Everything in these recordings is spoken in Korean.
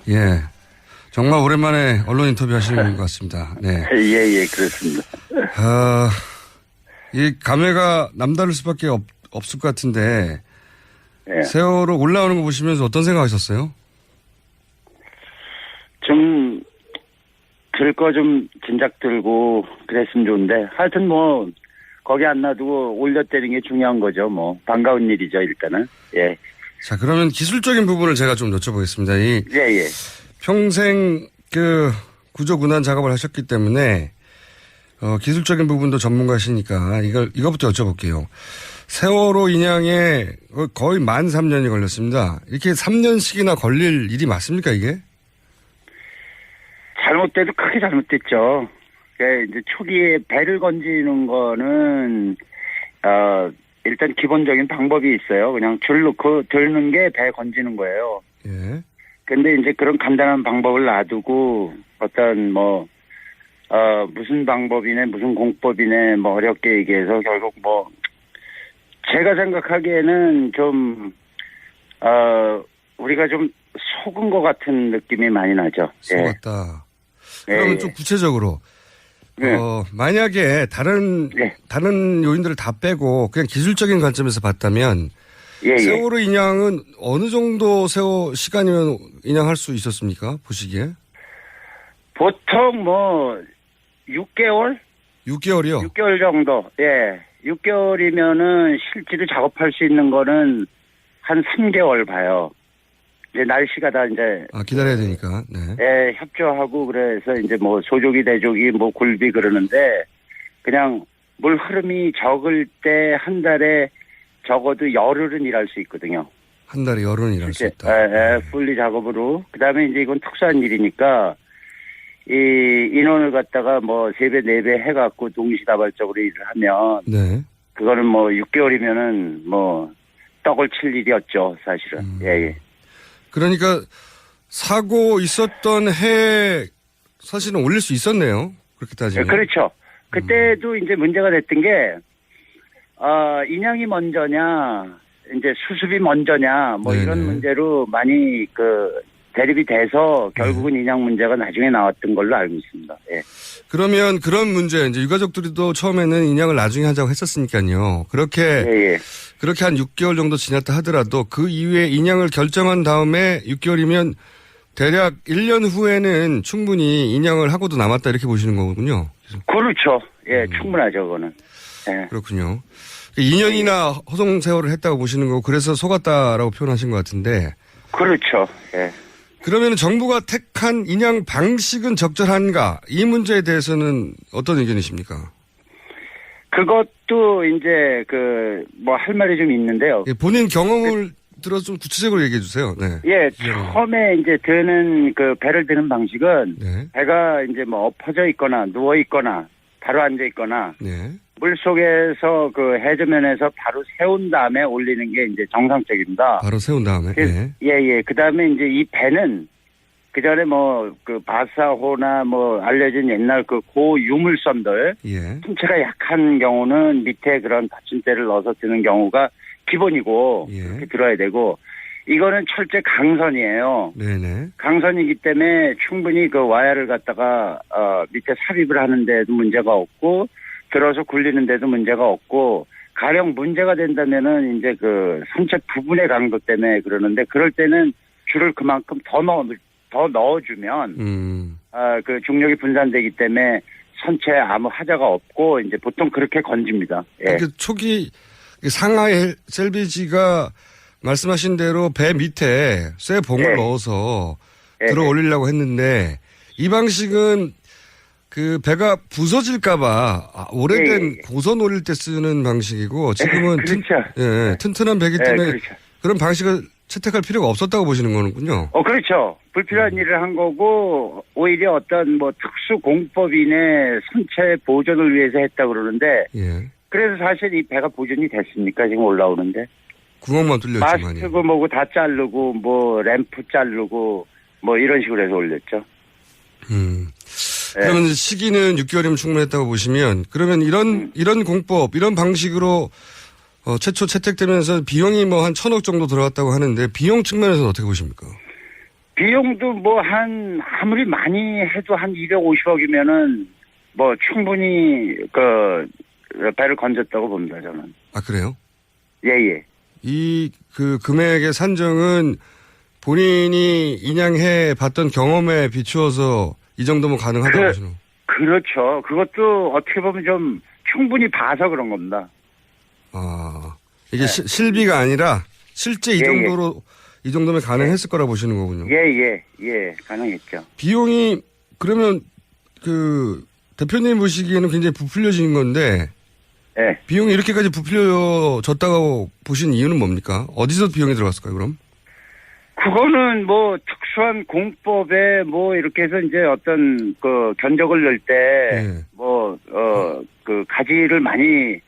예. 정말 오랜만에 언론 인터뷰 하시는 것 같습니다. 네. 예, 그렇습니다. 이 감회가 남다를 수밖에 없을 것 같은데, 예. 세월호 올라오는 거 보시면서 어떤 생각하셨어요? 좀, 들 거 좀 진작 들고 그랬으면 좋은데, 하여튼 뭐, 거기 안 놔두고 올려때리는 게 중요한 거죠. 뭐, 반가운 일이죠, 일단은. 예. 자, 그러면 기술적인 부분을 제가 좀 여쭤보겠습니다. 예. 평생 구조 군안 작업을 하셨기 때문에 기술적인 부분도 전문가시니까 이거부터 여쭤볼게요. 세월호 인양에 거의 만 3년이 걸렸습니다. 이렇게 3년씩이나 걸릴 일이 맞습니까, 이게? 잘못돼도 크게 잘못됐죠. 이제 초기에 배를 건지는 거는 일단 기본적인 방법이 있어요. 그냥 줄 놓고 들는 게 배 건지는 거예요. 예. 근데 이제 그런 간단한 방법을 놔두고 어떤 무슨 방법이네 무슨 공법이네 뭐 어렵게 얘기해서 결국 뭐 제가 생각하기에는 좀 우리가 좀 속은 것 같은 느낌이 많이 나죠. 속았다. 그러면 좀 구체적으로 만약에 다른 요인들을 다 빼고 그냥 기술적인 관점에서 봤다면 세월호 인양은 어느 정도 시간이면 인양할 수 있었습니까? 보시기에? 보통 뭐 6개월? 6개월이요? 6개월 정도. 예. 6개월이면은 실제로 작업할 수 있는 거는 한 3개월 봐요. 이제 날씨가 다 이제 기다려야 되니까. 네. 예, 협조하고 그래서 이제 뭐 소조기 대조기 뭐 굴비 그러는데 그냥 물 흐름이 적을 때 한 달에 적어도 열흘은 일할 수 있거든요. 한 달에 열흘은 일할 수 있다. 풀리 작업으로. 그다음에 이제 이건 특수한 일이니까 이 인원을 갖다가 뭐 3배, 4배 해갖고 동시다발적으로 일을 하면 네. 그거는 뭐 6개월이면은 뭐 떡을 칠 일이었죠, 사실은. 예. 그러니까 사고 있었던 해 사실은 올릴 수 있었네요. 그렇게 따지면. 그렇죠. 그때도 이제 문제가 됐던 게 인양이 먼저냐, 이제 수습이 먼저냐, 뭐 네네. 이런 문제로 많이 대립이 돼서 결국은 인양 문제가 나중에 나왔던 걸로 알고 있습니다. 예. 그러면 그런 문제, 이제 유가족들도 처음에는 인양을 나중에 하자고 했었으니까요. 그렇게 한 6개월 정도 지났다 하더라도 그 이후에 인양을 결정한 다음에 6개월이면 대략 1년 후에는 충분히 인양을 하고도 남았다 이렇게 보시는 거군요. 그렇죠. 예, 충분하죠, 그거는. 예. 그렇군요. 2년이나 허송 세월을 했다고 보시는 거고 그래서 속았다라고 표현하신 것 같은데. 그렇죠. 예. 그러면 정부가 택한 인양 방식은 적절한가? 이 문제에 대해서는 어떤 의견이십니까? 그것도 이제 뭐 할 말이 좀 있는데요. 예, 본인 경험을 들어서 좀 구체적으로 얘기해 주세요. 네. 예, 처음에 이제 드는 배를 드는 방식은 네. 배가 이제 뭐 엎어져 있거나 누워 있거나 바로 앉아 있거나 네. 물 속에서 해저면에서 바로 세운 다음에 올리는 게 이제 정상적입니다. 바로 세운 다음에. 예. 그 다음에 이제 이 배는 그 전에 바사호나 알려진 옛날 고유물선들. 예. 신체가 약한 경우는 밑에 그런 받침대를 넣어서 드는 경우가 기본이고. 그렇게 들어야 되고. 이거는 철제 강선이에요. 네네. 강선이기 때문에 충분히 와야를 갖다가, 밑에 삽입을 하는데도 문제가 없고, 들어서 굴리는 데도 문제가 없고 가령 문제가 된다면은 이제 선체 부분의 강도 때문에 그러는데 그럴 때는 줄을 그만큼 더 넣어주면 중력이 분산되기 때문에 선체에 아무 하자가 없고 이제 보통 그렇게 건집니다. 예. 초기 상하이 셀비지가 말씀하신 대로 배 밑에 쇠 봉을 넣어서 들어 올리려고 했는데 이 방식은 배가 부서질까봐 오래된 고선 올릴 때 쓰는 방식이고 지금은 그렇죠. 튼튼한 배기 때문에 그렇죠. 그런 방식을 채택할 필요가 없었다고 보시는 거는군요. 그렇죠. 불필요한 일을 한 거고 오히려 어떤 특수 공법인의 선체 보존을 위해서 했다 그러는데 그래서 사실 이 배가 보존이 됐습니까? 지금 올라오는데. 구멍만 뚫렸지만요. 마스트고 뭐고 다 자르고 램프 자르고 이런 식으로 해서 올렸죠. 그러면 시기는 6개월이면 충분했다고 보시면 그러면 이런 공법, 이런 방식으로 최초 채택되면서 비용이 한 1,000억 정도 들어갔다고 하는데 비용 측면에서는 어떻게 보십니까? 비용도 뭐 아무리 많이 해도 한 250억이면은 뭐 충분히 배를 건졌다고 봅니다, 저는. 아, 그래요? 예. 그 금액의 산정은 본인이 인양해 봤던 경험에 비추어서 이 정도면 가능하다고 보시는 거예요? 그렇죠. 그것도 어떻게 보면 좀 충분히 봐서 그런 겁니다. 아, 이게 네. 실비가 아니라 실제 이 정도로, 이 정도면 가능했을 거라 보시는 거군요. 예, 가능했죠. 비용이, 그러면 대표님 보시기에는 굉장히 부풀려진 건데, 예. 비용이 이렇게까지 부풀려졌다고 보신 이유는 뭡니까? 어디서 비용이 들어갔을까요, 그럼? 그거는 뭐 특수한 공법에 뭐 이렇게 해서 이제 어떤 견적을 넣을 때 가지를 많이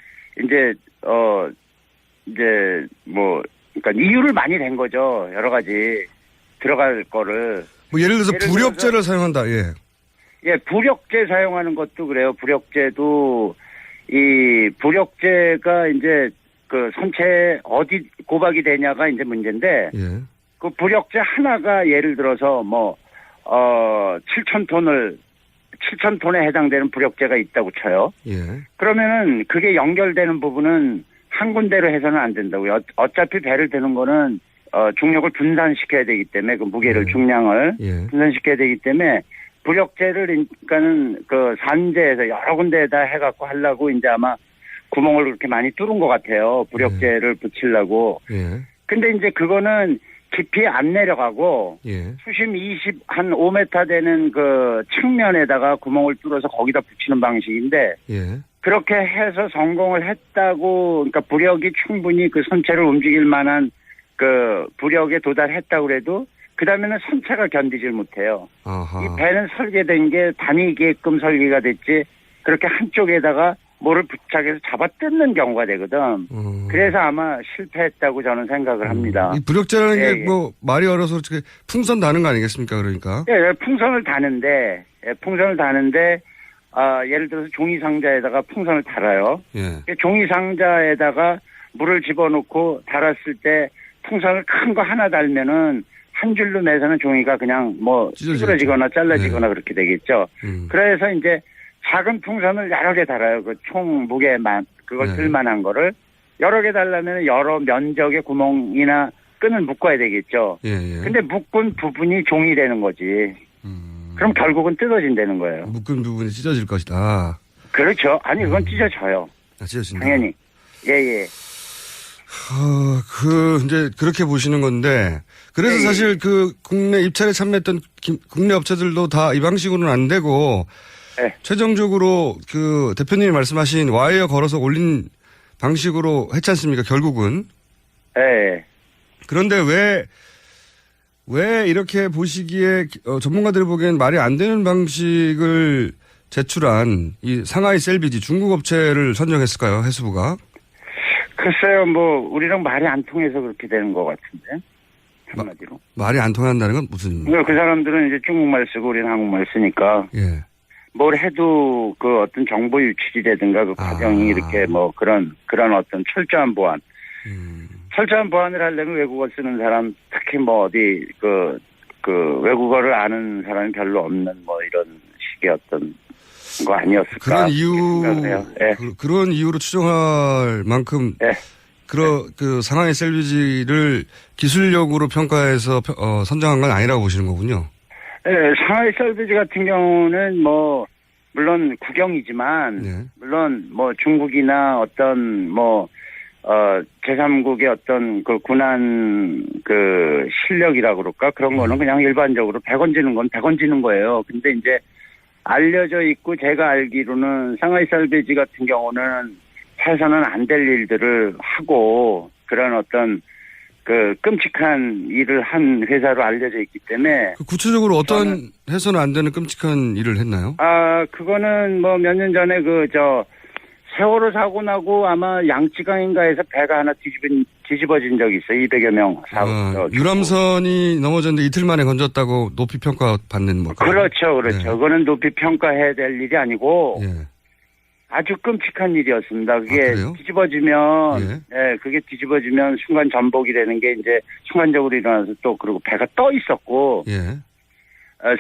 그러니까 이유를 많이 낸 거죠. 여러 가지 들어갈 거를. 뭐 예를 들어서 부력제를 사용한다. 예. 예, 부력제 사용하는 것도 그래요. 부력제도 이 부력제가 이제 선체에 어디 고박이 되냐가 이제 문제인데. 예. 그 부력제 하나가 예를 들어서 7,000톤에 해당되는 부력제가 있다고 쳐요. 예. 그러면은 그게 연결되는 부분은 한 군데로 해서는 안 된다고요. 어차피 배를 드는 거는 중력을 분산시켜야 되기 때문에 그 무게를 중량을 분산시켜야 되기 때문에 부력제를 그러니까는 산재에서 여러 군데에다 해갖고 하려고 이제 아마 구멍을 그렇게 많이 뚫은 것 같아요. 부력제를 붙이려고. 예. 근데 이제 그거는 깊이 안 내려가고 수심 5m 되는 측면에다가 구멍을 뚫어서 거기다 붙이는 방식인데 그렇게 해서 성공을 했다고 그러니까 부력이 충분히 그 선체를 움직일 만한 부력에 도달했다고 그래도 그다음에는 선체가 견디질 못해요. 아하. 이 배는 설계된 게 다니게끔 설계가 됐지 그렇게 한쪽에다가 뭐를 부착해서 잡아 뜯는 경우가 되거든. 그래서 아마 실패했다고 저는 생각을 합니다. 이 부력제라는 게 말이 어려서 어떻게 풍선 다는 거 아니겠습니까? 그러니까. 예, 풍선을 다는데 예를 들어서 종이 상자에다가 풍선을 달아요. 예. 종이 상자에다가 물을 집어넣고 달았을 때 풍선을 큰 거 하나 달면은 한 줄로 매서는 종이가 그냥 찌그러지거나 잘라지거나 그렇게 되겠죠. 그래서 이제 작은 풍선을 여러 개 달아요. 그 총 무게만, 그걸 쓸만한 거를. 여러 개 달라면 여러 면적의 구멍이나 끈을 묶어야 되겠죠. 근데 묶은 부분이 종이 되는 거지. 그럼 결국은 뜯어진다는 거예요. 묶은 부분이 찢어질 것이다. 그렇죠. 아니, 그건 찢어져요. 찢어진다. 당연히. 예. 이제 그렇게 보시는 건데. 그래서 사실 국내 입찰에 참여했던 국내 업체들도 다 이 방식으로는 안 되고. 최종적으로 대표님이 말씀하신 와이어 걸어서 올린 방식으로 했지 않습니까? 결국은. 네. 그런데 왜 이렇게 보시기에 전문가들이 보기엔 말이 안 되는 방식을 제출한 이 상하이 셀비지 중국 업체를 선정했을까요? 해수부가. 글쎄요. 우리랑 말이 안 통해서 그렇게 되는 것 같은데. 한마디로. 말이 안 통한다는 건 무슨 의미입니까? 그 사람들은 이제 중국말 쓰고 우리는 한국말 쓰니까. 예. 뭘 해도 어떤 정보 유출이라든가 과정이 이렇게 그런 어떤 철저한 보안. 철저한 보안을 하려면 외국어 쓰는 사람, 특히 어디 외국어를 아는 사람이 별로 없는 이런 식의 어떤 거 아니었을까. 그런 그런 이유로 추정할 만큼. 상하이 셀비지를 기술력으로 평가해서 선정한 건 아니라고 보시는 거군요. 네, 상하이 셀비지 같은 경우는 물론 국영이지만 물론 중국이나 어떤 제3국의 어떤 군한 실력이라 그럴까 그런 거는 그냥 일반적으로 100원 지는 건 100원 지는 거예요. 근데 이제 알려져 있고 제가 알기로는 상하이 셀비지 같은 경우는 해서는 안 될 일들을 하고 그런 어떤 끔찍한 일을 한 회사로 알려져 있기 때문에. 구체적으로 어떤 해서는 안 되는 끔찍한 일을 했나요? 그거는 몇 년 전에 세월호 사고 나고 아마 양쯔강인가에서 배가 하나 뒤집어진 적이 있어요. 200여 명 유람선이 넘어졌는데 이틀 만에 건졌다고 높이 평가받는 그렇죠. 그거는 높이 평가해야 될 일이 아니고. 아주 끔찍한 일이었습니다. 그게 그래요? 뒤집어지면, 예. 예, 그게 뒤집어지면 순간 전복이 되는 게 이제 순간적으로 일어나서 또 그리고 배가 떠 있었고, 예.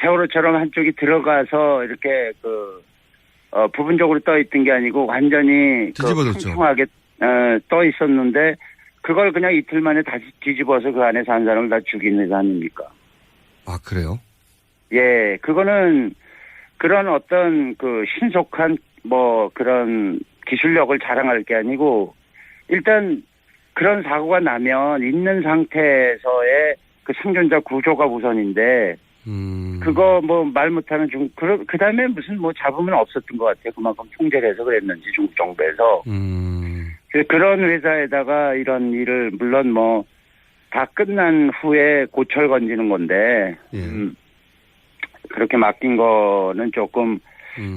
세월호처럼 한쪽이 들어가서 이렇게 부분적으로 떠 있던 게 아니고 완전히 뒤집어졌죠. 평평하게 떠 있었는데 그걸 그냥 이틀 만에 다시 뒤집어서 그 안에서 한 사람을 다 죽이는 거 아닙니까? 아, 그래요? 예, 그거는 그런 어떤 신속한 그런 기술력을 자랑할 게 아니고 일단 그런 사고가 나면 있는 상태에서의 그 생존자 구조가 우선인데 그거 말 못하는 그 다음에 무슨 잡으면 없었던 것 같아요. 그만큼 통제를 해서 그랬는지 중국 정부에서. 그런 회사에다가 이런 일을 물론 다 끝난 후에 고철 건지는 건데, 예. 그렇게 맡긴 거는 조금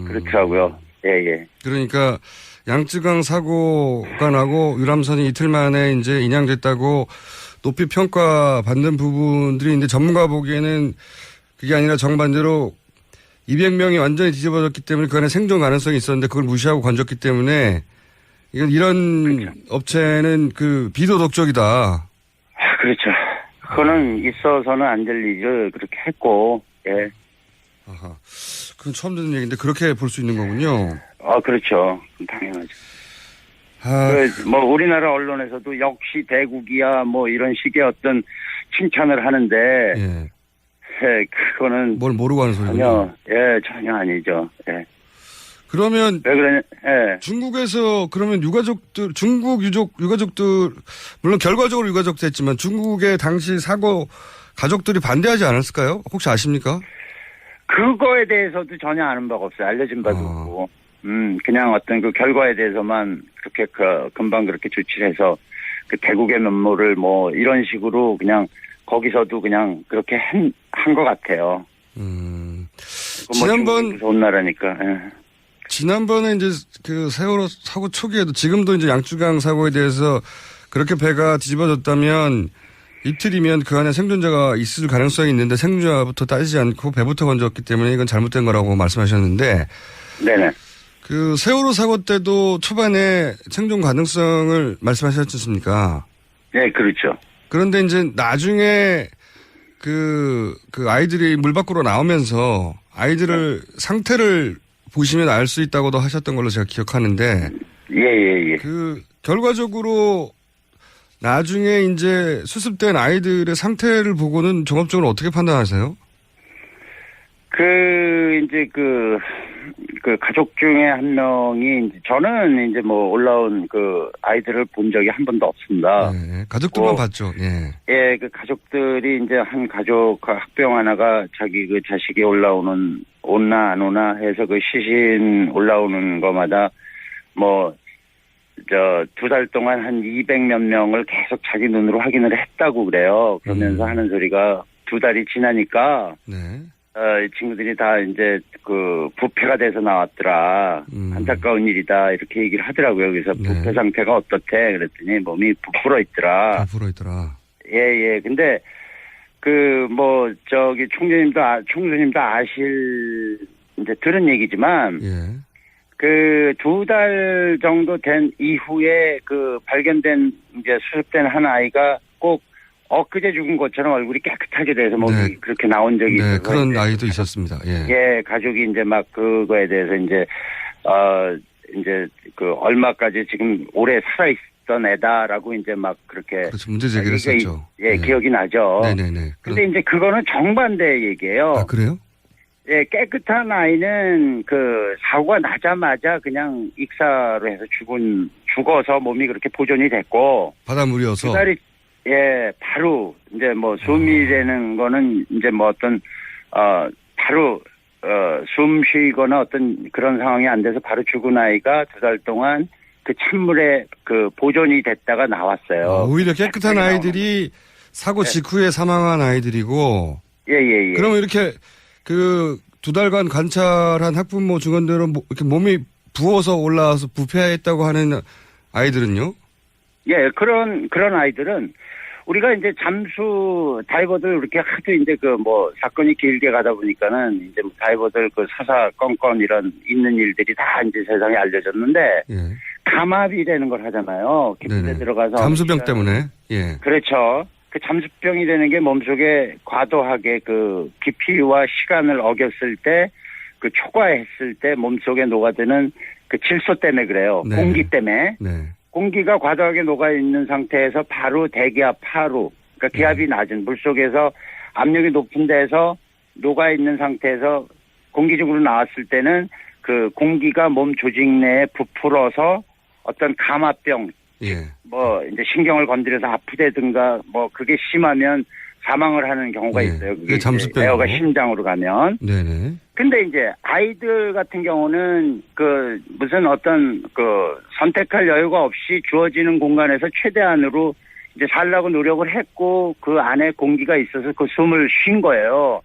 그렇더라고요. 예, 예. 그러니까 양쯔강 사고가 나고 유람선이 이틀 만에 이제 인양됐다고 높이 평가받는 부분들이 있는데 전문가 보기에는 그게 아니라 정반대로 200명이 완전히 뒤집어졌기 때문에 그 안에 생존 가능성이 있었는데 그걸 무시하고 건졌기 때문에 이런 그렇죠. 업체는 비도덕적이다. 그렇죠. 그거는 있어서는 안 될 일을 그렇게 했고, 예. 아하. 그건 처음 듣는 얘기인데 그렇게 볼 수 있는 거군요. 그렇죠. 당연하죠. 우리나라 언론에서도 역시 대국이야 이런 식의 어떤 칭찬을 하는데, 예. 예, 그거는 뭘 모르고 하는 소리군요. 전혀 아니죠. 예. 그러면 왜 그러냐? 예. 중국에서 그러면 중국 유가족들 물론 결과적으로 유가족됐지만 중국의 당시 사고 가족들이 반대하지 않았을까요? 혹시 아십니까? 그거에 대해서도 전혀 아는 바가 없어요. 알려진 바도 없고. 그냥 어떤 그 결과에 대해서만 그렇게 금방 그렇게 조치를 해서 그 대국의 면모를 이런 식으로 그냥 거기서도 그냥 그렇게 한 것 같아요. 지난번 무서운 나라니까. 예. 지난번에 이제 그 세월호 사고 초기에도 지금도 이제 양쯔강 사고에 대해서 그렇게 배가 뒤집어졌다면 이틀이면 그 안에 생존자가 있을 가능성이 있는데 생존자부터 따지지 않고 배부터 건졌기 때문에 이건 잘못된 거라고 말씀하셨는데. 네네. 그 세월호 사고 때도 초반에 생존 가능성을 말씀하셨지 않습니까? 네, 그렇죠. 그런데 이제 나중에 그 아이들이 물 밖으로 나오면서 아이들을 상태를 보시면 알 수 있다고도 하셨던 걸로 제가 기억하는데. 예. 결과적으로 나중에 이제 수습된 아이들의 상태를 보고는 종합적으로 어떻게 판단하세요? 가족 중에 한 명이, 저는 이제 올라온 아이들을 본 적이 한 번도 없습니다. 네, 가족들만 봤죠, 예. 예, 가족들이 이제 한 가족, 학부형 하나가 자기 자식이 오나 안 오나 해서 시신 올라오는 거마다 2달 동안 한 200몇 명을 계속 자기 눈으로 확인을 했다고 그래요. 그러면서 하는 소리가 2달이 지나니까, 네. 이 친구들이 다 이제 부패가 돼서 나왔더라. 안타까운 일이다. 이렇게 얘기를 하더라고요. 그래서 네. 부패 상태가 어떻대? 그랬더니 몸이 부풀어 있더라. 예. 근데 총수님도 아실 이제 들은 얘기지만, 예. 2달 정도 된 이후에 발견된 이제 수습된 한 아이가 꼭 엊그제 죽은 것처럼 얼굴이 깨끗하게 돼서 몸이 그렇게 나온 적이 있어요. 네, 그런 아이도 있었습니다. 예. 예, 가족이 이제 그거에 대해서 이제 얼마까지 지금 오래 살아있던 애다라고 이제 그렇게. 그렇죠. 문제 제기를 했었죠. 예, 기억이 나죠. 네네네. 근데 이제 그거는 정반대 얘기예요. 아, 그래요? 예, 깨끗한 아이는 사고가 나자마자 그냥 익사로 해서 죽어서 몸이 그렇게 보존이 됐고. 바닷물이어서. 바로 이제 숨이라는 거는 이제 바로 숨 쉬거나 어떤 그런 상황이 안 돼서 바로 죽은 아이가 2달 동안 찬물에 보존이 됐다가 나왔어요. 오히려 깨끗한 아이들이 사고 직후에 사망한 아이들이고. 예. 그러면 이렇게 2달간 관찰한 학부모 증언대로 이렇게 몸이 부어서 올라와서 부패했다고 하는 아이들은요? 예, 그런 아이들은 우리가 이제 잠수 다이버들 이렇게 하도 이제 그 뭐 사건이 길게 가다 보니까는 이제 뭐 다이버들 그 사사건건 이런 있는 일들이 다 이제 세상에 알려졌는데 예. 감압이라는 걸 하잖아요. 깊게 들어가서 잠수병 때문에. 예. 그렇죠. 그 잠수병이 되는 게 몸속에 과도하게 그 깊이와 시간을 어겼을 때 그 초과했을 때 몸속에 녹아드는 그 질소 때문에 그래요. 네. 공기 때문에. 네. 공기가 과도하게 녹아 있는 상태에서 바로 대기압 하루. 그러니까 기압이 낮은 물속에서 압력이 높은 데서 녹아 있는 상태에서 공기중으로 나왔을 때는 그 공기가 몸 조직 내에 부풀어서 어떤 감압병 예. 뭐 이제 신경을 건드려서 아프다든가 뭐 그게 심하면 사망을 하는 경우가 예. 있어요. 그게 잠수병이고. 에어가 심장으로 가면. 네네. 근데 이제 아이들 같은 경우는 그 무슨 어떤 그 선택할 여유가 없이 주어지는 공간에서 최대한으로 이제 살라고 노력을 했고 그 안에 공기가 있어서 그 숨을 쉰 거예요.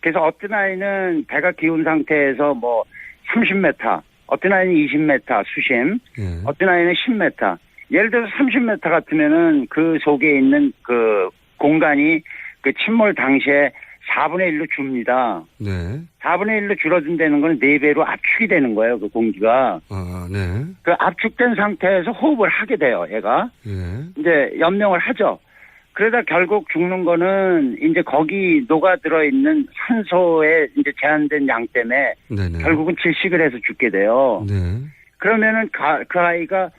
그래서 어떤 아이는 배가 기운 상태에서 뭐 30m, 어떤 아이는 20m 수심, 예. 어떤 아이는 10m. 예를 들어서 30m 같으면은 그 속에 있는 그 공간이 그 침몰 당시에 4분의 1로 줍니다. 네. 4분의 1로 줄어든다는 건 4배로 압축이 되는 거예요, 그 공기가. 아, 네. 그 압축된 상태에서 호흡을 하게 돼요, 얘가. 예. 이제 연명을 하죠. 그러다 결국 죽는 거는 이제 거기 녹아들어 있는 산소에 이제 제한된 양 때문에 네네. 결국은 질식을 해서 죽게 돼요. 네. 그러면은 그 아이가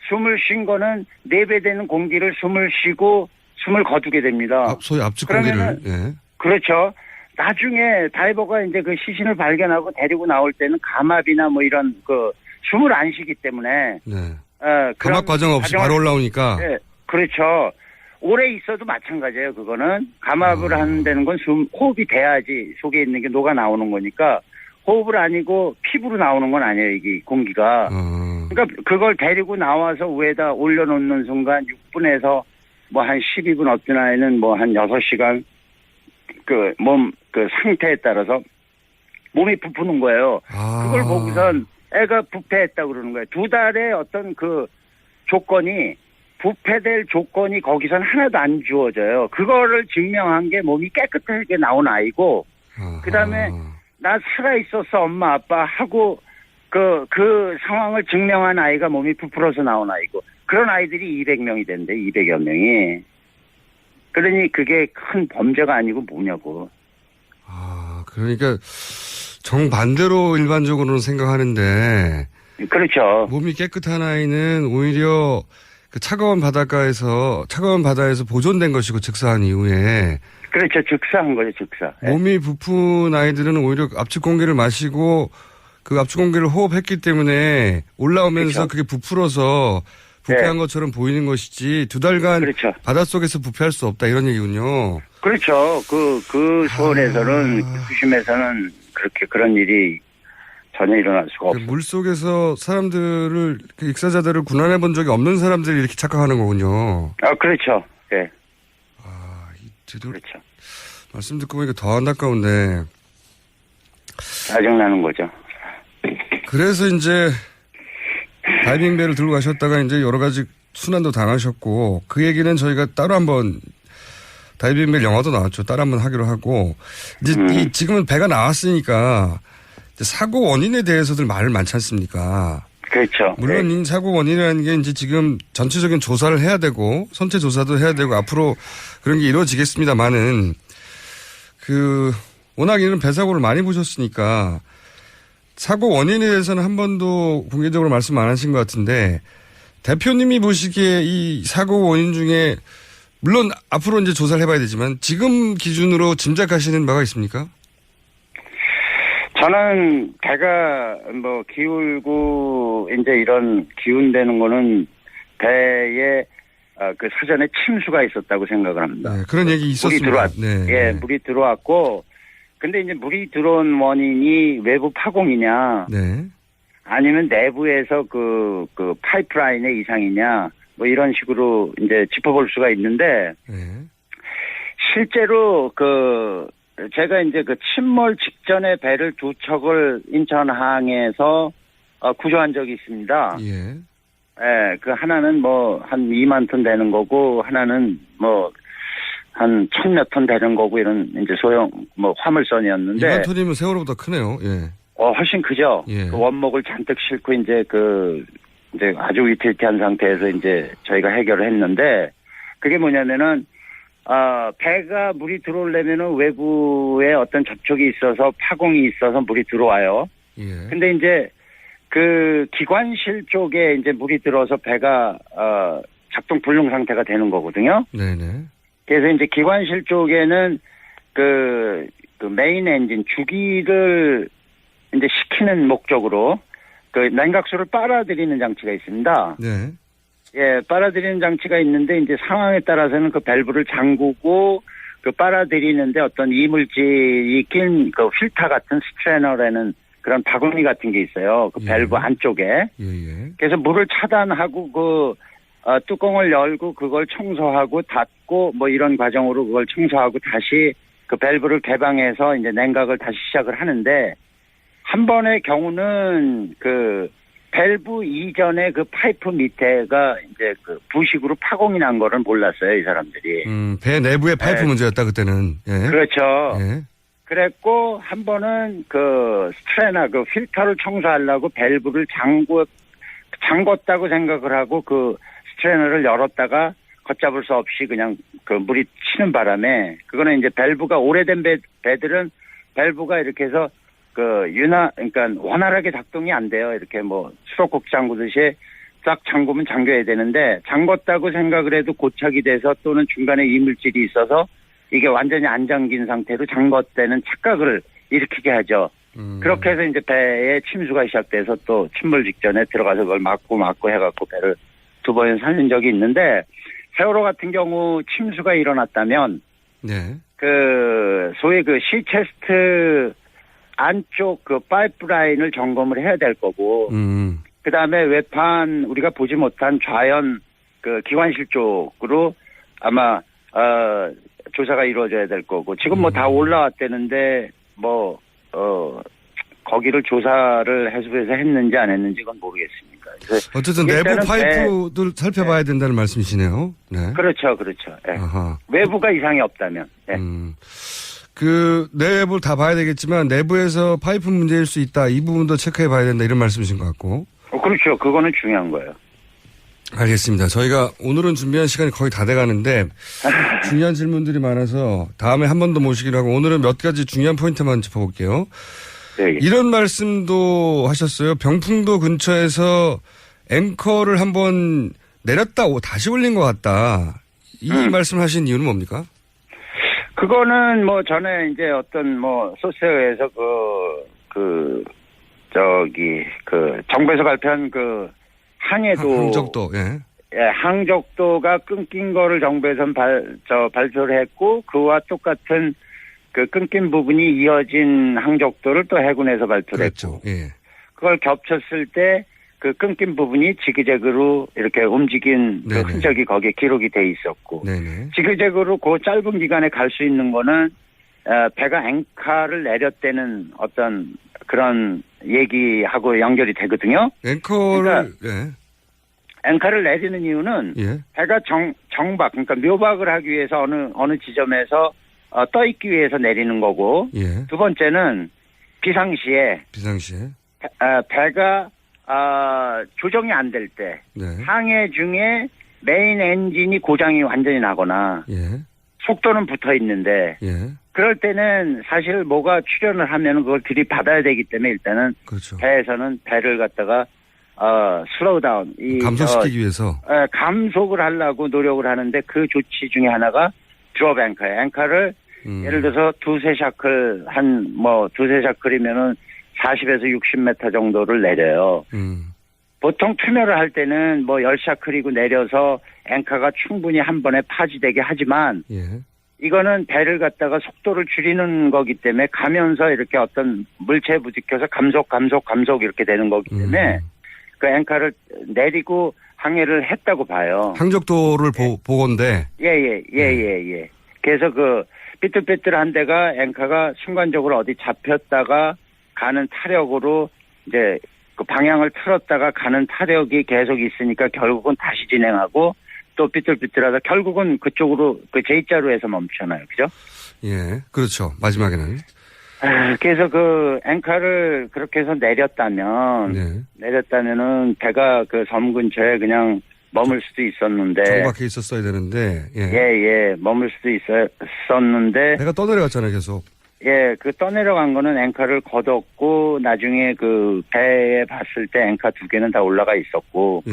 숨을 쉰 거는 4배 되는 공기를 숨을 쉬고 숨을 거두게 됩니다. 소위 압축 공기를. 그러면은 예. 그렇죠. 나중에 다이버가 이제 그 시신을 발견하고 데리고 나올 때는 감압이나 뭐 이런 그 숨을 안 쉬기 때문에 네. 그런 감압 과정 없이 바로 올라오니까. 네, 그렇죠. 오래 있어도 마찬가지예요. 그거는 감압을 하는 데는 건 호흡이 돼야지 속에 있는 게 녹아 나오는 거니까 호흡을 아니고 피부로 나오는 건 아니에요. 이게 공기가. 그러니까 그걸 데리고 나와서 위에다 올려놓는 순간 6분에서 뭐 한 12분 어떤 아이는 뭐 한 6시간 그 몸 그 상태에 따라서 몸이 부푸는 거예요. 그걸 보고선 애가 부패했다고 그러는 거예요. 2달의 어떤 그 조건이 부패될 조건이 거기선 하나도 안 주어져요. 그거를 증명한 게 몸이 깨끗하게 나온 아이고 그다음에 나 살아있었어 엄마 아빠 하고 그 상황을 증명한 아이가 몸이 부풀어서 나온 아이고 그런 아이들이 200명이 된대 200여 명이. 그러니 그게 큰 범죄가 아니고 뭐냐고. 그러니까 정반대로 일반적으로는 생각하는데. 그렇죠. 몸이 깨끗한 아이는 오히려 그 차가운 바다에서 보존된 것이고 즉사한 이후에. 그렇죠. 즉사한 거죠. 즉사. 몸이 부푼 아이들은 오히려 압축 공기를 마시고 그 압축 공기를 호흡했기 때문에 올라오면서 그렇죠. 그게 부풀어서 부패한 것처럼 보이는 것이지 2달간 그렇죠. 바닷속에서 부패할 수 없다 이런 얘기군요. 그렇죠. 그 수원에서는 그 수심에서는 그렇게 그런 일이 전혀 일어날 수가 없어요. 물 속에서 사람들을 그 익사자들을 군환해 본 적이 없는 사람들이 이렇게 착각하는 거군요. 그렇죠. 예. 그렇죠. 말씀 듣고 보니까 더 안타까운데. 짜증나는 거죠. 그래서 이제 다이빙배를 들고 가셨다가 이제 여러 가지 순환도 당하셨고 그 얘기는 저희가 따로 한번 다이빙배 영화도 나왔죠. 따로 한번 하기로 하고 이제 지금은 배가 나왔으니까 이제 사고 원인에 대해서들 말을 많지 않습니까? 그렇죠. 물론 이 사고 원인이라는 게 이제 지금 전체적인 조사를 해야 되고 선체 조사도 해야 되고 앞으로 그런 게 이루어지겠습니다만은 워낙 이런 배 사고를 많이 보셨으니까 사고 원인에 대해서는 한 번도 공개적으로 말씀 안 하신 것 같은데 대표님이 보시기에 이 사고 원인 중에 물론 앞으로 이제 조사를 해봐야 되지만 지금 기준으로 짐작하시는 바가 있습니까? 저는 배가 뭐 기울고 이제 이런 기운되는 거는 배에 그 사전에 침수가 있었다고 생각을 합니다. 네, 그런 얘기 있었습니다. 물이 들어왔고 근데 이제 물이 들어온 원인이 외부 파공이냐, 네. 아니면 내부에서 그 파이프라인의 이상이냐, 뭐 이런 식으로 이제 짚어볼 수가 있는데, 네. 실제로 제가 이제 그 침몰 직전에 배를 2척을 인천항에서 구조한 적이 있습니다. 예. 그 하나는 뭐 한 2만 톤 되는 거고, 하나는 뭐 한 1000몇 톤 되는 거고 이런 이제 소형 뭐 화물선이었는데. 2만 톤이면 세월호보다 크네요. 예. 훨씬 크죠. 예. 그 원목을 잔뜩 싣고 이제 이제 아주 위태위태한 상태에서 이제 저희가 해결을 했는데 그게 뭐냐면은 배가 물이 들어오려면은 외부에 어떤 접촉이 있어서 파공이 있어서 물이 들어와요. 예. 근데 이제 그 기관실 쪽에 이제 물이 들어서 배가 작동 불능 상태가 되는 거거든요. 네네. 그래서 이제 기관실 쪽에는 그 메인 엔진 주기를 이제 식히는 목적으로 그 냉각수를 빨아들이는 장치가 있습니다. 네. 예, 빨아들이는 장치가 있는데 이제 상황에 따라서는 그 밸브를 잠그고 그 빨아들이는데 어떤 이물질이 낀 그 필터 같은 스트레너라는 그런 바구니 같은 게 있어요. 그 밸브 안쪽에. 예. 그래서 물을 차단하고 뚜껑을 열고 그걸 청소하고 닫고 뭐 이런 과정으로 그걸 청소하고 다시 그 밸브를 개방해서 이제 냉각을 다시 시작을 하는데 한 번의 경우는 그 밸브 이전에 그 파이프 밑에가 이제 그 부식으로 파공이 난 거를 몰랐어요, 이 사람들이. 배 내부의 파이프 문제였다, 그때는. 예. 그렇죠. 예. 그랬고, 한 번은 그 스트레나 그 필터를 청소하려고 밸브를 잠궜다고 생각을 하고 그 스트레너를 열었다가 걷잡을 수 없이 그냥 그 물이 치는 바람에 그거는 이제 밸브가 오래된 배들은 밸브가 이렇게 해서 그러니까 원활하게 작동이 안 돼요. 이렇게 뭐 수도꼭지 잠그듯이 딱 잠그면 잠겨야 되는데 잠궜다고 생각을 해도 고착이 돼서 또는 중간에 이물질이 있어서 이게 완전히 안 잠긴 상태로 잠궜다는 착각을 일으키게 하죠. 그렇게 해서 이제 배에 침수가 시작돼서 또 침몰 직전에 들어가서 그걸 막고 해갖고 배를 2번 살린 적이 있는데 세월호 같은 경우 침수가 일어났다면 네. 그 소위 그 시체스트 안쪽 그 파이프라인을 점검을 해야 될 거고, 그 다음에 외판 우리가 보지 못한 좌연 그 기관실 쪽으로 아마 조사가 이루어져야 될 거고, 지금 뭐 다 올라왔다는데 거기를 조사를 해수부에서 했는지 안 했는지 그건 모르겠습니다. 어쨌든 내부 파이프들 살펴봐야 된다는 말씀이시네요. 네. 그렇죠. 네. 외부가 이상이 없다면. 네. 그 내부를 다 봐야 되겠지만 내부에서 파이프 문제일 수 있다. 이 부분도 체크해 봐야 된다. 이런 말씀이신 것 같고. 그렇죠. 그거는 중요한 거예요. 알겠습니다. 저희가 오늘은 준비한 시간이 거의 다 돼가는데 중요한 질문들이 많아서 다음에 한 번 더 모시기로 하고 오늘은 몇 가지 중요한 포인트만 짚어볼게요. 네. 이런 말씀도 하셨어요. 병풍도 근처에서 앵커를 한번 내렸다 다시 올린 것 같다. 이 말씀을 하신 이유는 뭡니까? 그거는 뭐 전에 이제 어떤 뭐 소스에서 정부에서 발표한 그 항적도, 항적도가 끊긴 거를 정부에서는 발표를 했고 그와 똑같은 그 끊긴 부분이 이어진 항적도를 또 해군에서 발표를 했죠. 했고 그걸 겹쳤을 때 그 끊긴 부분이 지그재그로 이렇게 움직인 그 흔적이 거기에 기록이 돼 있었고 지그재그로 그 짧은 기간에 갈 수 있는 거는 배가 앵카를 내렸다는 어떤 그런 얘기하고 연결이 되거든요. 앵카를 내리는 이유는 배가 정박 그러니까 묘박을 하기 위해서 어느 지점에서 떠 있기 위해서 내리는 거고 두 번째는 비상시에 배가 조정이 안 될 때 항해 중에 메인 엔진이 고장이 완전히 나거나 속도는 붙어 있는데 그럴 때는 사실 뭐가 출현을 하면 그걸 들이받아야 되기 때문에 일단은 배에서는 배를 갖다가 슬로우 다운 감속시키기 위해서 감속을 하려고 노력을 하는데 그 조치 중에 하나가 드롭 앵커예요. 앵커를 예를 들어서 두세 샤클이면은 40에서 60m 정도를 내려요. 보통 투매를 할 때는 뭐 10샤클이고 내려서 앵커가 충분히 한 번에 파지되게 하지만 이거는 배를 갖다가 속도를 줄이는 거기 때문에 가면서 이렇게 어떤 물체에 부딪혀서 감속 이렇게 되는 거기 때문에 그 앵커를 내리고 항해를 했다고 봐요. 항적도를 보건데. 예. 그래서 그 삐뚤삐뚤한 데가 앵커가 순간적으로 어디 잡혔다가 가는 타력으로 이제 그 방향을 틀었다가 가는 타력이 계속 있으니까 결국은 다시 진행하고 또 삐뚤삐뚤하다 결국은 그쪽으로 그 J자로에서 멈추잖아요. 그죠? 예, 그렇죠. 마지막에는. 그래서 그 앵커를 그렇게 해서 내렸다면은 배가 그 섬 근처에 그냥 머물 수도 있었는데. 정박해 있었어야 되는데. 예, 머물 수도 있었는데. 배가 떠내려갔잖아요, 계속. 예, 그 떠내려간 거는 앵커를 걷었고, 나중에 그 배에 봤을 때 앵커 2개는 다 올라가 있었고.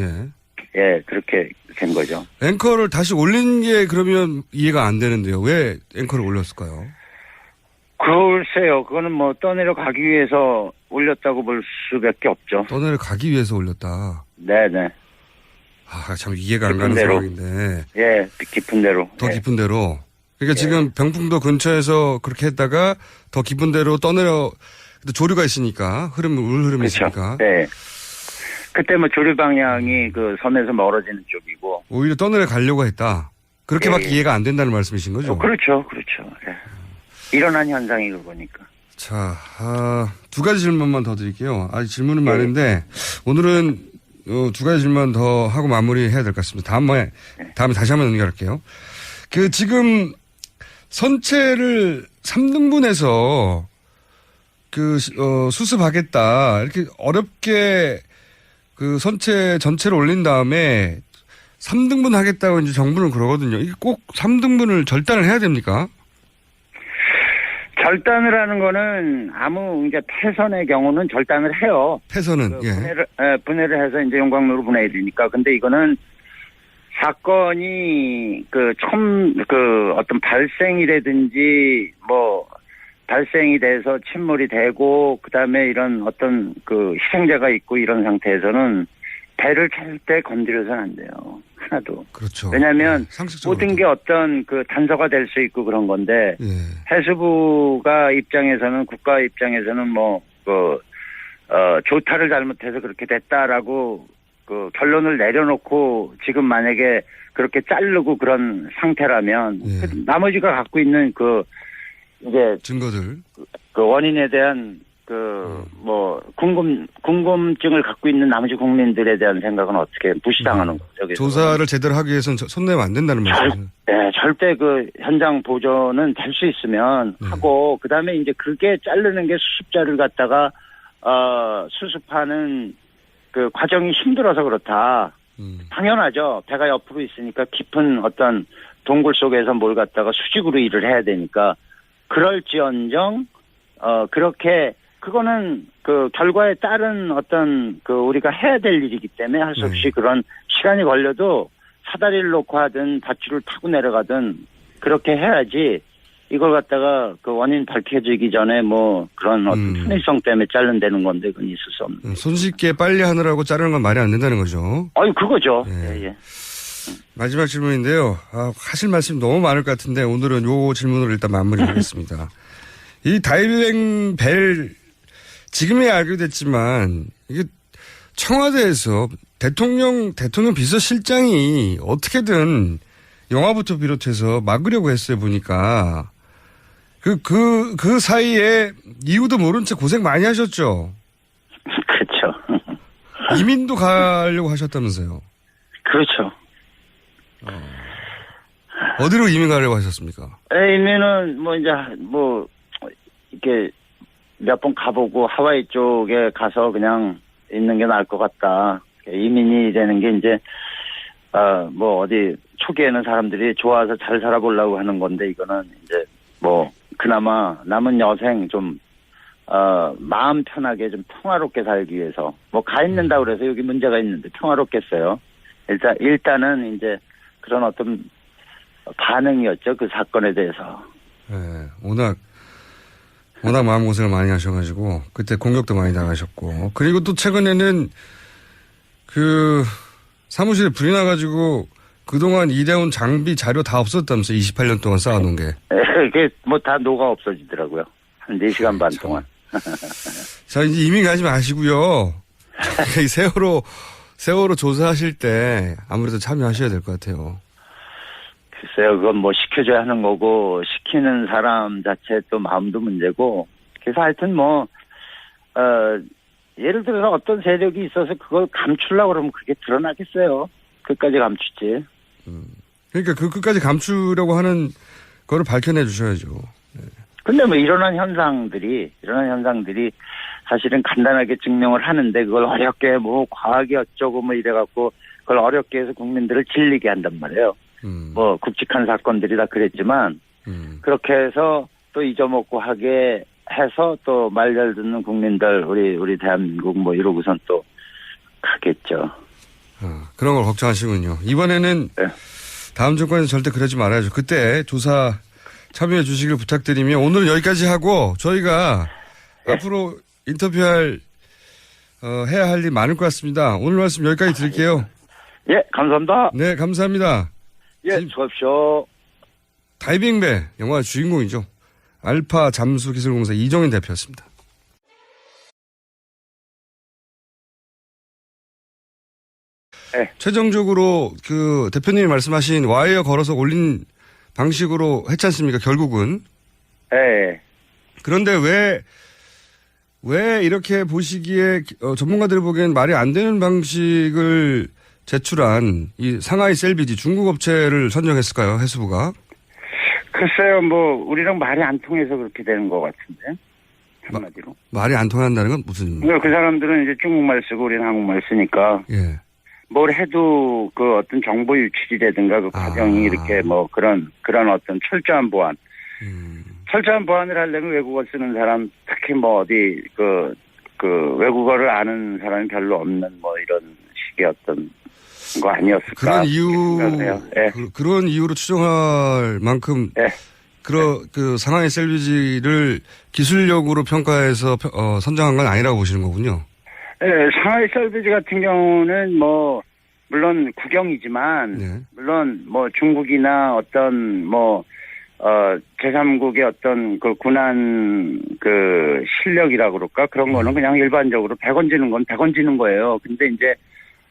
예, 그렇게 된 거죠. 앵커를 다시 올린 게 그러면 이해가 안 되는데요. 왜 앵커를 올렸을까요? 글쎄요, 그거는 뭐 떠내려가기 위해서 올렸다고 볼 수밖에 없죠. 떠내려가기 위해서 올렸다. 네네. 참 이해가 안 가는 상황인데. 예, 깊은 데로. 더 깊은 데로. 그러니까 지금 병풍도 근처에서 그렇게 했다가 더 깊은 데로 조류가 있으니까 물 흐름이 있으니까. 네. 그때 뭐 조류 방향이 그 섬에서 멀어지는 쪽이고. 오히려 떠내려가려고 했다. 그렇게밖에 이해가 안 된다는 말씀이신 거죠? 그렇죠. 예. 일어난 현상이 그거니까. 자, 2가지 질문만 더 드릴게요. 아직 질문은 많은데 오늘은 2가지 질문 더 하고 마무리해야 될 것 같습니다. 다음에 다시 한번 연결할게요. 지금 선체를 3등분해서 수습하겠다. 이렇게 어렵게 그 선체 전체를 올린 다음에 3등분 하겠다고 이제 정부는 그러거든요. 이게 꼭 3등분을 절단을 해야 됩니까? 절단을 하는 거는 이제 폐선의 경우는 절단을 해요. 폐선은, 분해를 해서 이제 용광로로 분해해야 되니까. 근데 이거는 사건이 어떤 발생이라든지 발생이 돼서 침몰이 되고 그다음에 이런 어떤 희생자가 있고 이런 상태에서는 배를 절대 건드려서는 안 돼요. 하나도. 그렇죠. 왜냐하면 모든 게 어떤 단서가 될 수 있고 그런 건데 해수부가 입장에서는 국가 입장에서는 조타를 잘못해서 그렇게 됐다라고 결론을 내려놓고 지금 만약에 그렇게 자르고 그런 상태라면 나머지가 갖고 있는 이제 증거들 원인에 대한 궁금증을 갖고 있는 나머지 국민들에 대한 생각은 어떻게 무시당하는 거죠? 조사를 제대로 하기 위해서는 손내면 안 된다는 말이죠. 절대 현장 보존은 될 수 있으면 하고 그다음에 이제 그게 자르는 게 수습자를 갖다가 수습하는 과정이 힘들어서 그렇다. 당연하죠. 배가 옆으로 있으니까 깊은 어떤 동굴 속에서 뭘 갖다가 수직으로 일을 해야 되니까 그럴지언정 그렇게 그거는 결과에 따른 어떤 우리가 해야 될 일이기 때문에 할 수 없이 그런 시간이 걸려도 사다리를 놓고 하든 밧줄을 타고 내려가든 그렇게 해야지 이걸 갖다가 원인 밝혀지기 전에 그런 어떤 편의성 때문에 자른다는 건데 그건 있을 수 없는. 손쉽게 빨리 하느라고 자르는 건 말이 안 된다는 거죠. 그거죠. 예. 마지막 질문인데요. 하실 말씀 너무 많을 것 같은데 오늘은 요 질문으로 일단 마무리하겠습니다. 이 다이빙 벨 지금에 알게 됐지만 이게 청와대에서 대통령 비서실장이 어떻게든 영화부터 비롯해서 막으려고 했어요 보니까 그 사이에 이유도 모른 채 고생 많이 하셨죠. 그렇죠. 이민도 가려고 하셨다면서요. 그렇죠. 어디로 이민 가려고 하셨습니까? 이민은 이렇게 몇 번 가보고 하와이 쪽에 가서 그냥 있는 게 나을 것 같다. 이민이 되는 게 이제 어디 초기에는 사람들이 좋아서 잘 살아보려고 하는 건데 이거는 이제 그나마 남은 여생 좀 마음 편하게 좀 평화롭게 살기 위해서 가 있는다 그래서 여기 문제가 있는데 평화롭겠어요. 일단은 이제 그런 어떤 반응이었죠. 그 사건에 대해서. 네, 워낙 마음고생을 많이 하셔가지고 그때 공격도 많이 당하셨고 그리고 또 최근에는 사무실에 불이 나가지고 그동안 일해온 장비 자료 다 없었다면서 28년 동안 쌓아놓은 게. 그게 다 녹아 없어지더라고요. 한 4시간 반 동안. 자, 이제 이민 가지 마시고요. 세월호 조사하실 때 아무래도 참여하셔야 될 것 같아요. 글쎄요, 그건 시켜줘야 하는 거고, 시키는 사람 자체 또 마음도 문제고, 그래서 하여튼 예를 들어서 어떤 세력이 있어서 그걸 감추려고 그러면 그게 드러나겠어요. 끝까지 감추지. 그러니까 그 끝까지 감추려고 하는 거를 밝혀내 주셔야죠. 근데 뭐 일어난 현상들이 사실은 간단하게 증명을 하는데 그걸 어렵게 뭐 과학이 어쩌고 뭐 이래갖고 그걸 어렵게 해서 국민들을 질리게 한단 말이에요. 뭐 굵직한 사건들이 다 그랬지만 그렇게 해서 또 잊어먹고 하게 해서 또 말 잘 듣는 국민들 우리 대한민국 뭐 이러고선 또 가겠죠. 그런 걸 걱정하시군요. 이번에는 네. 다음 정권에서 절대 그러지 말아야죠. 그때 조사 참여해 주시길 부탁드리며 오늘은 여기까지 하고 저희가 앞으로 인터뷰할 해야 할 일 많을 것 같습니다. 오늘 말씀 여기까지 드릴게요. 예, 감사합니다. 네, 감사합니다. 예, 수고하십시오. 다이빙배 영화 주인공이죠. 알파 잠수 기술공사 이종인 대표였습니다. 네. 최종적으로 그 대표님이 말씀하신 와이어 걸어서 올린 방식으로 했지 않습니까? 결국은. 네. 그런데 왜 이렇게 보시기에 전문가들이 보기엔 말이 안 되는 방식을 제출한 이 상하이 셀비지 중국 업체를 선정했을까요? 해수부가. 글쎄요, 뭐 우리랑 말이 안 통해서 그렇게 되는 것 같은데 한마디로. 말이 안 통한다는 건 무슨 의미입니까? 그 사람들은 이제 중국말 쓰고 우리는 한국말 쓰니까. 예. 뭘 해도 그 어떤 정보 유출이라든가 그 과정이 이렇게 뭐 그런 어떤 철저한 보안. 철저한 보안을 하려면 외국어 쓰는 사람, 특히 뭐 어디 그 외국어를 아는 사람이 별로 없는 뭐 이런 식의 어떤 거 아니었을까. 그런 이유, 네. 그런 이유로 추정할 만큼 네. 그 상하이 셀비지를 기술력으로 평가해서 선정한 건 아니라고 보시는 거군요. 네, 상하이 셀비지 같은 경우는 뭐 물론 국영이지만 네. 물론 뭐 중국이나 어떤 뭐 제3국의 어떤 그 군한 그 실력이라고 그럴까 그런 거는 그냥 일반적으로 100원 지는 건 100원 지는 거예요. 근데 이제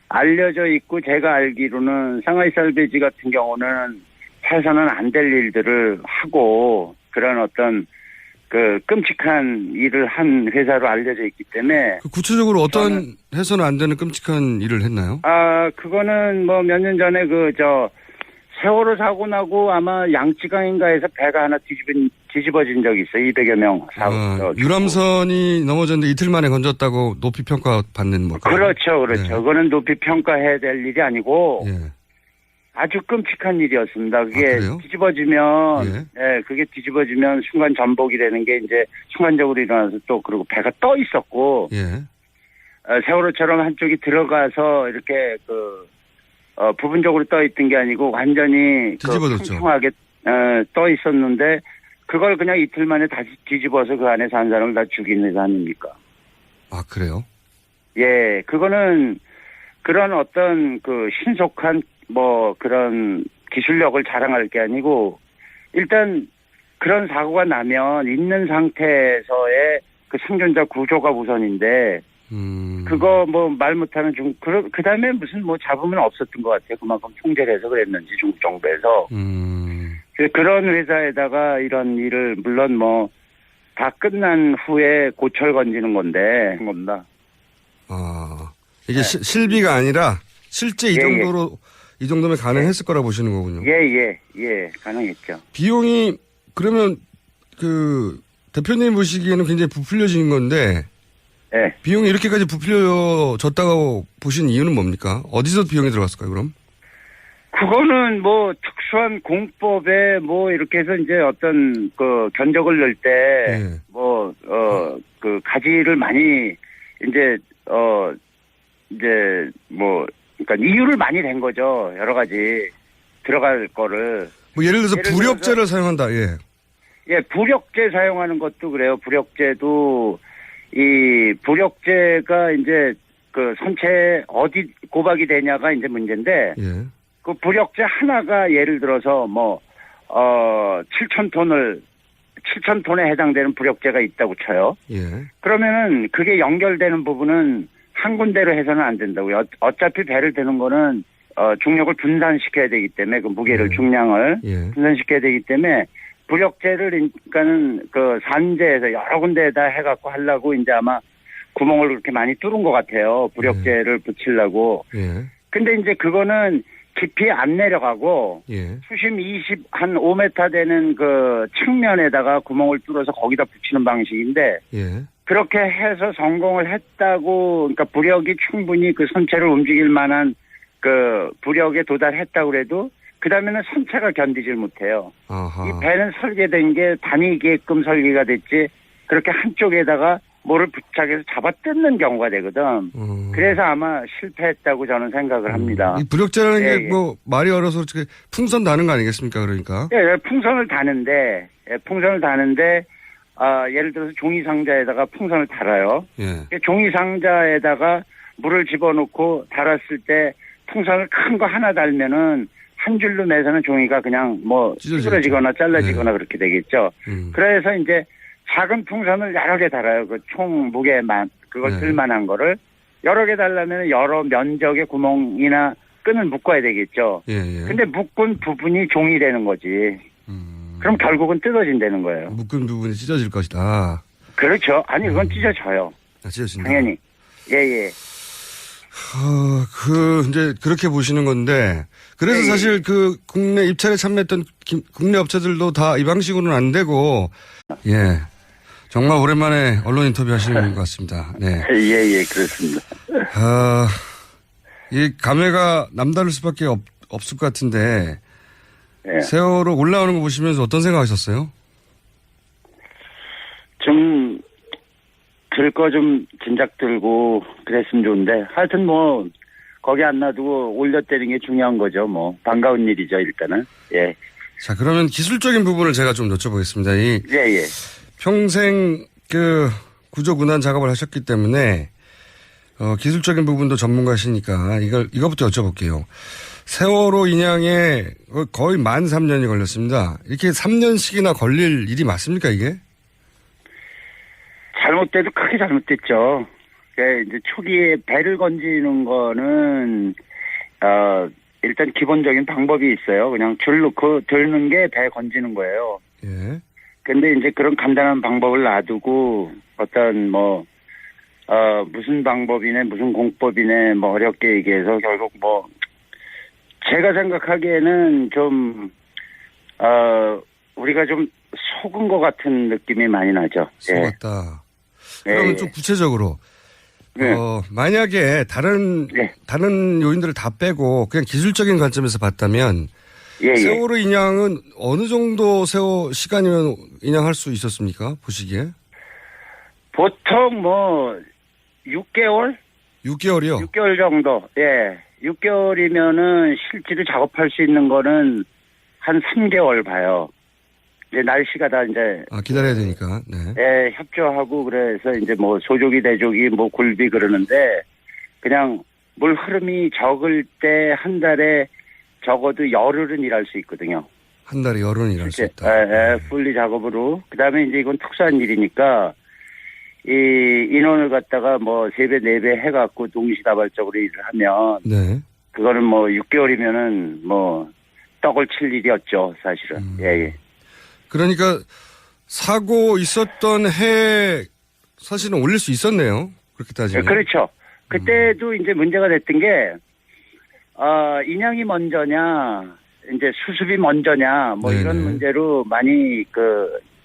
알려져 있고 제가 알기로는 상하이 셀비지 같은 경우는 해서는 안 될 일들을 하고 그런 어떤 그 끔찍한 일을 한 회사로 알려져 있기 때문에. 구체적으로 어떤 해서는 안 되는 끔찍한 일을 했나요? 그거는 뭐 몇 년 전에 세월호 사고 나고 아마 양쯔강인가에서 배가 하나 뒤집어진 적이 있어요. 200여 명 유람선이 넘어졌는데 이틀 만에 건졌다고 높이 평가받는 뭐. 그렇죠. 네. 그거는 높이 평가해야 될 일이 아니고. 예. 아주 끔찍한 일이었습니다. 그게 그래요? 뒤집어지면, 그게 뒤집어지면 순간 전복이라는 게 이제 순간적으로 일어나서 또 그리고 배가 떠 있었고, 세월호처럼 한쪽이 들어가서 이렇게 부분적으로 떠 있던 게 아니고 완전히 팽팽하게 떠 있었는데 그걸 그냥 이틀 만에 다시 뒤집어서 그 안에서 한 사람을 다 죽인 회사 아닙니까? 아, 그래요? 예, 그거는 그런 어떤 신속한 뭐 그런 기술력을 자랑할 게 아니고 일단 그런 사고가 나면 있는 상태에서의 그 생존자 구조가 우선인데 그거 뭐 말 못하는 그다음에 무슨 뭐 잡으면 없었던 것 같아요. 그만큼 통제를 해서 그랬는지 중국 정부에서 그런 회사에다가 이런 일을 물론 뭐 다 끝난 후에 고철 건지는 건데 겁니다. 이게 실비가 아니라 실제 이 정도로 이 정도면 가능했을 거라 보시는 거군요. 예, 가능했죠. 비용이 그러면 대표님 보시기에는 굉장히 부풀려진 건데, 비용이 이렇게까지 부풀려졌다고 보신 이유는 뭡니까? 어디서 비용이 들어갔을까요, 그럼? 그거는 뭐 특수한 공법에 뭐 이렇게 해서 이제 어떤 견적을 넣을 때 가지를 많이 이제 그러니까 이유를 많이 낸 거죠. 여러 가지 들어갈 거를. 뭐 예를 들어서 부력제를 사용한다. 예, 부력제 사용하는 것도 그래요. 부력제도 부력제가 이제 선체에 어디 고박이 되냐가 이제 문제인데 그 부력제 하나가 예를 들어서 7,000톤에 해당되는 부력제가 있다고 쳐요. 그러면은 그게 연결되는 부분은 한 군데로 해서는 안 된다고요. 어차피 배를 드는 거는 중력을 분산시켜야 되기 때문에 그 무게를 중량을 분산시켜야 되기 때문에 부력제를 그러니까는 산재에서 여러 군데에다 해갖고 하려고 이제 아마 구멍을 그렇게 많이 뚫은 것 같아요. 부력제를 붙이려고. 근데 이제 그거는 깊이 안 내려가고 예. 수심 한 5m 되는 그 측면에다가 구멍을 뚫어서 거기다 붙이는 방식인데 예. 그렇게 해서 성공을 했다고 그러니까 부력이 충분히 그 선체를 움직일 만한 그 부력에 도달했다고 그래도 그다음에는 선체가 견디질 못해요. 아하. 이 배는 설계된 게 다니게끔 설계가 됐지 그렇게 한쪽에다가 뭐를 부착해서 잡아 뜯는 경우가 되거든. 그래서 아마 실패했다고 저는 생각을 합니다. 이 부력제라는 예, 게 뭐 말이 어려서 어떻게 풍선 다는 거 아니겠습니까? 그러니까. 예, 풍선을 다는데 예를 들어서 종이 상자에다가 풍선을 달아요. 예. 종이 상자에다가 물을 집어넣고 달았을 때 풍선을 큰 거 하나 달면은 한 줄로 매서는 종이가 그냥 뭐 찌그러지거나 잘라지거나 네. 그렇게 되겠죠. 그래서 이제 작은 풍선을 여러 개 달아요. 그 총 무게만 그걸 네. 들만한 거를 여러 개 달려면 여러 면적의 구멍이나 끈을 묶어야 되겠죠. 예, 예. 근데 묶은 부분이 종이 되는 거지. 그럼 결국은 뜯어진다는 거예요. 묶은 부분이 찢어질 것이다. 그렇죠. 아니 그건 찢어져요. 아, 찢어진다. 당연히. 예. 이제 그렇게 보시는 건데, 그래서 네. 사실 그 국내 입찰에 참여했던 국내 업체들도 다 이 방식으로는 안 되고, 예. 정말 오랜만에 언론 인터뷰 하시는 것 같습니다. 네. 예, 그렇습니다. 이 감회가 남다를 수밖에 없을 것 같은데, 예. 세월호 올라오는 거 보시면서 어떤 생각하셨어요? 좀, 들 거 좀 진작 들고 그랬으면 좋은데, 하여튼 뭐, 거기 안 놔두고 올려때리는 게 중요한 거죠. 뭐, 반가운 일이죠, 일단은. 예. 자, 그러면 기술적인 부분을 제가 좀 여쭤보겠습니다. 예. 평생 그 구조군안 작업을 하셨기 때문에 기술적인 부분도 전문가시니까 이거부터 여쭤볼게요. 세월호 인양에 거의 만 3년이 걸렸습니다. 이렇게 3년씩이나 걸릴 일이 맞습니까, 이게? 잘못돼도 크게 잘못됐죠. 이제 초기에 배를 건지는 거는, 일단 기본적인 방법이 있어요. 그냥 줄 놓고 들는 게 배 건지는 거예요. 예. 근데 이제 그런 간단한 방법을 놔두고 어떤 무슨 방법이네 무슨 공법이네 뭐 어렵게 얘기해서 결국 뭐 제가 생각하기에는 좀 우리가 좀 속은 것 같은 느낌이 많이 나죠. 속았다. 그러면 좀 구체적으로 네. 만약에 다른 요인들을 다 빼고 그냥 기술적인 관점에서 봤다면 세월호 인양은 어느 정도 시간이면 인양할 수 있었습니까? 보시기에? 보통 뭐 6개월? 6개월이요? 6개월 정도. 예. 6개월이면은 실제로 작업할 수 있는 거는 한 3개월 봐요. 이제 날씨가 다 이제 기다려야 되니까. 네. 예, 협조하고 그래서 이제 뭐 소조기 대조기 뭐 굴비 그러는데 그냥 물 흐름이 적을 때 한 달에 적어도 열흘은 일할 수 있거든요. 한 달에 열흘은 일할 수 있다. 풀리 작업으로. 그다음에 이제 이건 특수한 일이니까 이 인원을 갖다가 뭐 3배, 4배 해갖고 동시다발적으로 일을 하면 네. 그거는 뭐 6개월이면은 뭐 떡을 칠 일이었죠, 사실은. 예. 그러니까 사고 있었던 해 사실은 올릴 수 있었네요. 그렇게 따지면. 그렇죠. 그때도 이제 문제가 됐던 게 인양이 먼저냐, 이제 수습이 먼저냐, 뭐 네네. 이런 문제로 많이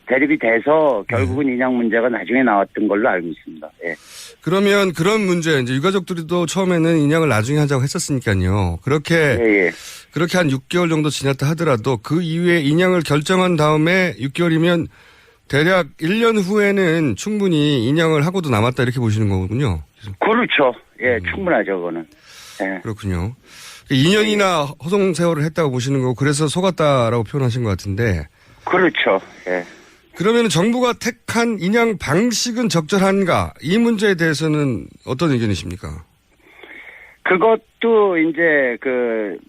대립이 돼서 결국은 인양 문제가 나중에 나왔던 걸로 알고 있습니다. 예. 그러면 그런 문제, 이제 유가족들도 처음에는 인양을 나중에 하자고 했었으니까요. 그렇게 한 6개월 정도 지났다 하더라도 그 이후에 인양을 결정한 다음에 6개월이면 대략 1년 후에는 충분히 인양을 하고도 남았다 이렇게 보시는 거군요. 그렇죠. 예, 충분하죠, 그거는. 예. 그렇군요. 2년이나 허송 세월을 했다고 보시는 거고 그래서 속았다라고 표현하신 것 같은데. 그렇죠. 예. 그러면 정부가 택한 인양 방식은 적절한가? 이 문제에 대해서는 어떤 의견이십니까? 그것도 이제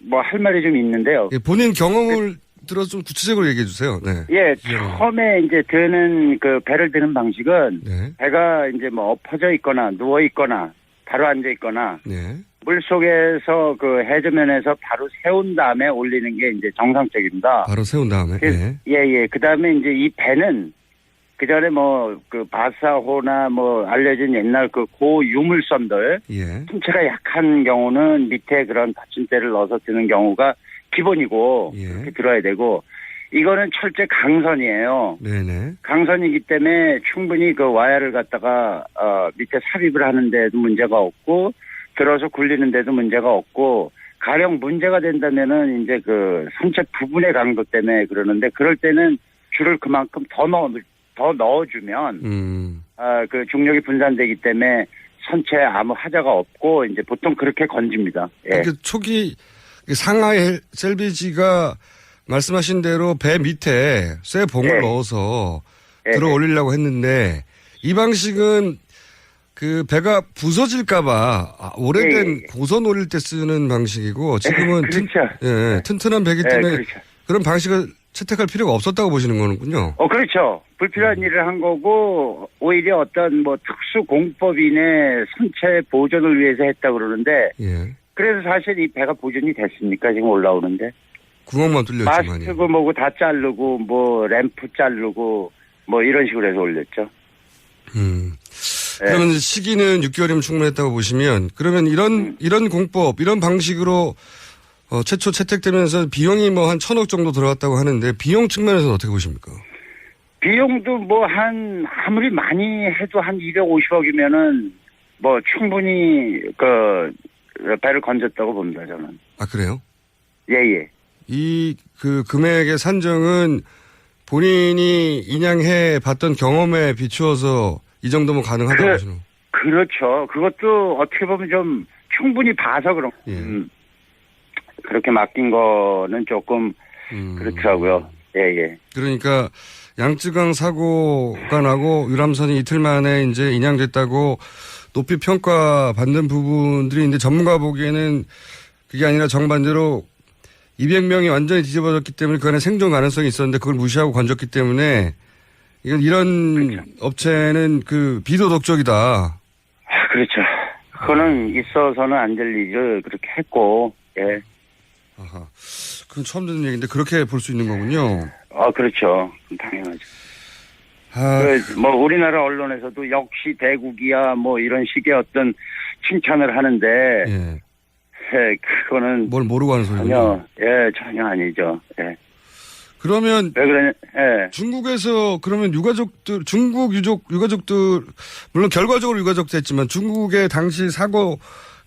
뭐 할 말이 좀 있는데요. 예, 본인 경험을 들어서 좀 구체적으로 얘기해 주세요. 네. 예, 처음에 이제 드는 배를 드는 방식은 네. 배가 이제 뭐 엎어져 있거나 누워 있거나 바로 앉아 있거나 네. 물 속에서 해저면에서 바로 세운 다음에 올리는 게 이제 정상적입니다. 바로 세운 다음에. 네. 예. 그 다음에 이제 이 배는 그 전에 뭐, 그 바사호나 뭐, 알려진 옛날 그 고유물선들, 예. 신체가 약한 경우는 밑에 그런 받침대를 넣어서 드는 경우가 기본이고, 예. 그렇게 들어야 되고, 이거는 철제 강선이에요. 네네. 강선이기 때문에 충분히 그 와야를 갖다가, 밑에 삽입을 하는데도 문제가 없고, 들어서 굴리는데도 문제가 없고, 가령 문제가 된다면은 이제 그 선체 부분의 강도 때문에 그러는데, 그럴 때는 줄을 그만큼 더 넣어주면, 그 중력이 분산되기 때문에 선체에 아무 하자가 없고, 이제 보통 그렇게 건집니다. 예. 그 초기 상하이 셀비지가 말씀하신 대로 배 밑에 쇠 봉을 예. 넣어서 예. 들어 올리려고 했는데 이 방식은 그 배가 부서질까봐 오래된 예. 고선 올릴 때 쓰는 방식이고 지금은 그렇죠. 튼튼한 배기 때문에 그렇죠. 그런 방식을 채택할 필요가 없었다고 보시는 거는군요. 그렇죠. 불필요한 일을 한 거고, 오히려 어떤 뭐 특수 공법인의 선체 보존을 위해서 했다 그러는데, 예. 그래서 사실 이 배가 보존이 됐습니까? 지금 올라오는데. 구멍만 뚫렸지만요. 마스트고 뭐고 다 자르고, 뭐 램프 자르고, 뭐 이런 식으로 해서 올렸죠. 그러면 시기는 6개월이면 충분했다고 보시면, 그러면 이런 공법, 이런 방식으로 최초 채택되면서 비용이 뭐 한 1,000억 정도 들어갔다고 하는데 비용 측면에서는 어떻게 보십니까? 비용도 뭐 아무리 많이 해도 한 250억이면은 뭐 충분히 그 배를 건졌다고 봅니다, 저는. 아, 그래요? 예. 이 그 금액의 산정은 본인이 인양해 봤던 경험에 비추어서 이 정도면 가능하다고 보시는 거예요? 그렇죠. 그것도 어떻게 보면 좀 충분히 봐서 그런. 예. 그렇게 맡긴 거는 조금 그렇더라고요. 예. 그러니까 양쯔강 사고가 나고 유람선이 이틀 만에 이제 인양됐다고 높이 평가받는 부분들이 있는데 전문가 보기에는 그게 아니라 정반대로 200명이 완전히 뒤집어졌기 때문에 그 안에 생존 가능성이 있었는데 그걸 무시하고 건졌기 때문에 이런 그렇죠. 업체는 그 비도덕적이다. 그렇죠. 그거는 있어서는 안 될 일을 그렇게 했고, 예. 아하. 그건 처음 듣는 얘기인데 그렇게 볼 수 있는 거군요. 그렇죠. 당연하죠. 뭐 우리나라 언론에서도 역시 대국이야 뭐 이런 식의 어떤 칭찬을 하는데, 예. 그거는 뭘 모르고 하는 소리군요. 전혀 아니죠. 예. 그러면 왜 그러냐? 예. 중국에서 그러면 중국 유가족들 물론 결과적으로 유가족됐지만 중국의 당시 사고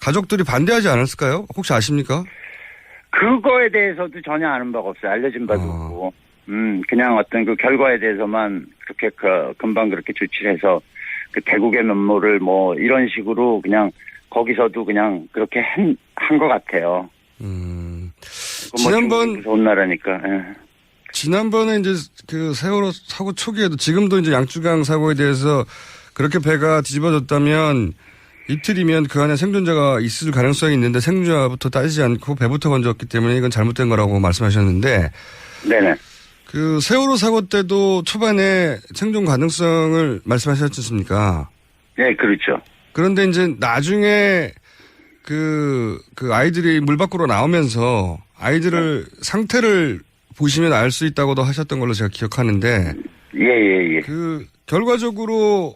가족들이 반대하지 않았을까요? 혹시 아십니까? 그거에 대해서도 전혀 아는 바가 없어요. 알려진 바도 없고. 그냥 어떤 그 결과에 대해서만 그렇게 금방 그렇게 조치를 해서 그 대국의 면모를 뭐 이런 식으로 그냥 거기서도 그냥 그렇게 한 것 같아요. 지난번 무서운 나라니까. 예. 지난번에 이제 그 세월호 사고 초기에도 지금도 이제 양쯔강 사고에 대해서 그렇게 배가 뒤집어졌다면 이틀이면 그 안에 생존자가 있을 가능성이 있는데 생존자부터 따지지 않고 배부터 건졌기 때문에 이건 잘못된 거라고 말씀하셨는데. 네네. 그 세월호 사고 때도 초반에 생존 가능성을 말씀하셨지 않습니까? 네, 그렇죠. 그런데 이제 나중에 그 아이들이 물 밖으로 나오면서 아이들을 상태를 보시면 알 수 있다고도 하셨던 걸로 제가 기억하는데. 예. 그 결과적으로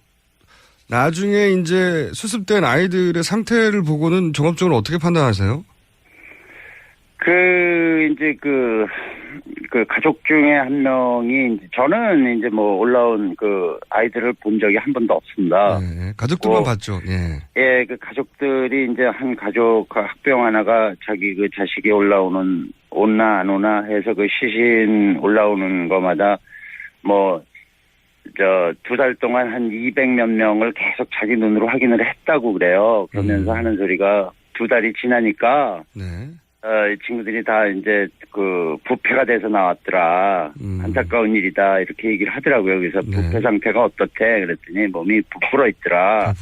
나중에 이제 수습된 아이들의 상태를 보고는 종합적으로 어떻게 판단하세요? 이제 가족 중에 한 명이, 이제 저는 이제 뭐 올라온 그 아이들을 본 적이 한 번도 없습니다. 네, 가족들만 봤죠. 예. 예, 그 가족들이 이제 한 가족 학병 하나가 자기 그 자식이 오나 안 오나 해서 그 시신 올라오는 거마다 뭐, 2달 동안 한 200몇 명을 계속 자기 눈으로 확인을 했다고 그래요. 그러면서 하는 소리가 2달이 지나니까, 네. 이 친구들이 다 이제 부패가 돼서 나왔더라. 안타까운 일이다. 이렇게 얘기를 하더라고요. 그래서 부패 상태가 어떻대? 그랬더니 몸이 부풀어 있더라.